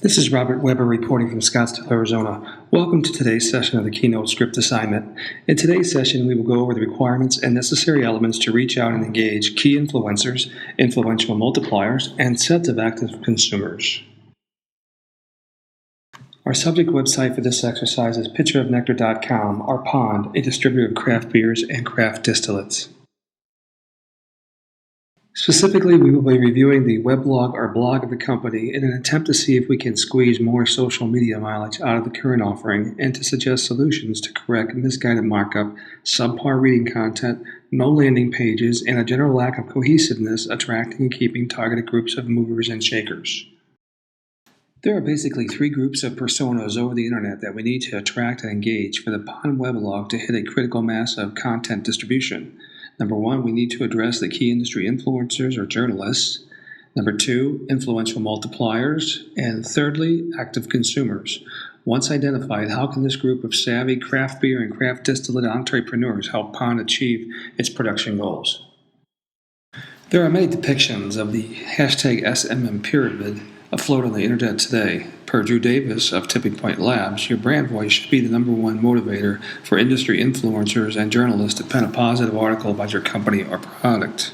This is Robert Weber reporting from Scottsdale, Arizona. Welcome to today's session of the Keynote Script Assignment. In today's session, we will go over the requirements and necessary elements to reach out and engage key influencers, influential multipliers, and sets of active consumers. Our subject website for this exercise is pitcherofnectar.com, our pond, a distributor of craft beers and craft distillates. Specifically, we will be reviewing the weblog or blog of the company in an attempt to see if we can squeeze more social media mileage out of the current offering and to suggest solutions to correct misguided markup, subpar reading content, no landing pages, and a general lack of cohesiveness attracting and keeping targeted groups of movers and shakers. There are basically three groups of personas over the internet that we need to attract and engage for the Pond weblog to hit a critical mass of content distribution. Number one, we need to address the key industry influencers or journalists. Number two, influential multipliers. And thirdly, active consumers. Once identified, how can this group of savvy craft beer and craft distillate entrepreneurs help Pond achieve its production goals? There are many depictions of the hashtag SMM pyramid afloat on the internet today. Per Drew Davis of Tipping Point Labs, your brand voice should be the number one motivator for industry influencers and journalists to pen a positive article about your company or product.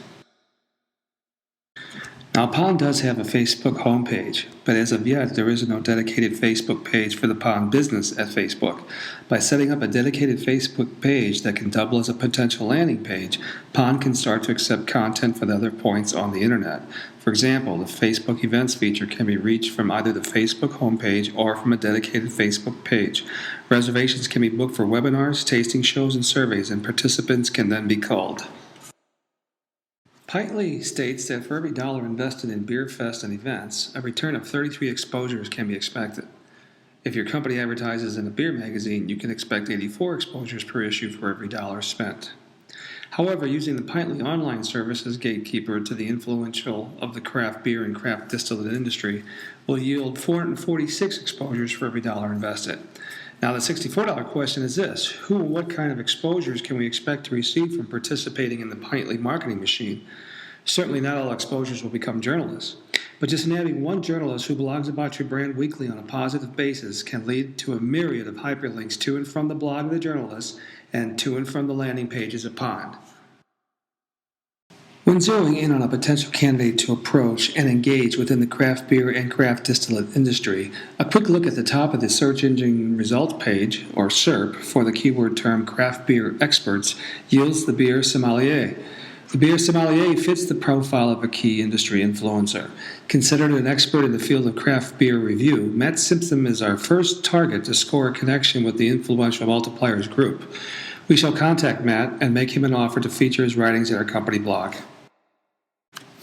Now, Pond does have a Facebook homepage, but as of yet, there is no dedicated Facebook page for the Pond business at Facebook. By setting up a dedicated Facebook page that can double as a potential landing page, Pond can start to accept content for the other points on the internet. For example, the Facebook events feature can be reached from either the Facebook homepage or from a dedicated Facebook page. Reservations can be booked for webinars, tasting shows, and surveys, and participants can then be called. Pintly states that for every dollar invested in Beer Fest and events, a return of 33 exposures can be expected. If your company advertises in a beer magazine, you can expect 84 exposures per issue for every dollar spent. However, using the Pintly online service as gatekeeper to the influential of the craft beer and craft distillate industry will yield 446 exposures for every dollar invested. Now, the $64 question is this: who and what kind of exposures can we expect to receive from participating in the Pintly marketing machine? Certainly not all exposures will become journalists, but just nabbing one journalist who blogs about your brand weekly on a positive basis can lead to a myriad of hyperlinks to and from the blog of the journalist and to and from the landing pages of Pond. When zeroing in on a potential candidate to approach and engage within the craft beer and craft distillate industry, a quick look at the top of the search engine results page, or SERP, for the keyword term craft beer experts yields the beer sommelier. The beer sommelier fits the profile of a key industry influencer. Considered an expert in the field of craft beer review, Matt Simpson is our first target to score a connection with the influential multipliers group. We shall contact Matt and make him an offer to feature his writings in our company blog.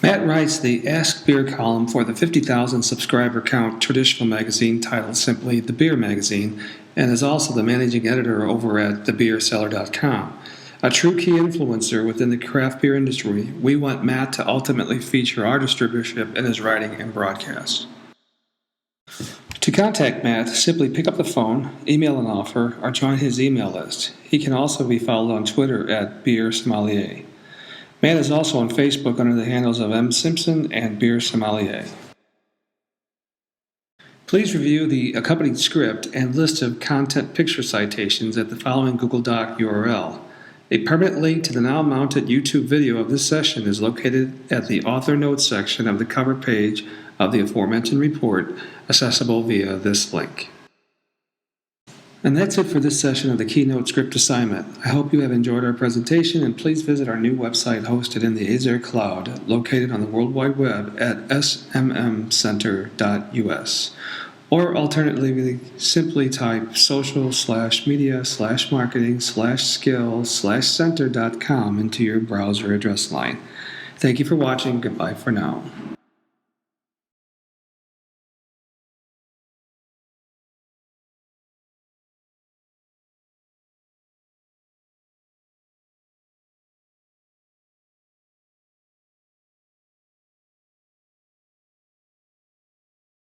Matt writes the Ask Beer column for the 50,000 subscriber count traditional magazine titled simply The Beer Magazine, and is also the managing editor over at thebeerseller.com. A true key influencer within the craft beer industry, we want Matt to ultimately feature our distributorship in his writing and broadcast. To contact Matt, simply pick up the phone, email an offer, or join his email list. He can also be followed on Twitter at Beer Sommelier. Matt is also on Facebook under the handles of M. Simpson and Beer Sommelier. Please review the accompanying script and list of content picture citations at the following Google Doc URL. A permanent link to the now mounted YouTube video of this session is located at the author notes section of the cover page of the aforementioned report, accessible via this link. And that's it for this session of the Keynote Script Assignment. I hope you have enjoyed our presentation, and please visit our new website hosted in the Azer Cloud, located on the World Wide Web at smmcenter.us. Or alternatively, simply type social/media/marketing/skill/center.com into your browser address line. Thank you for watching. Goodbye for now.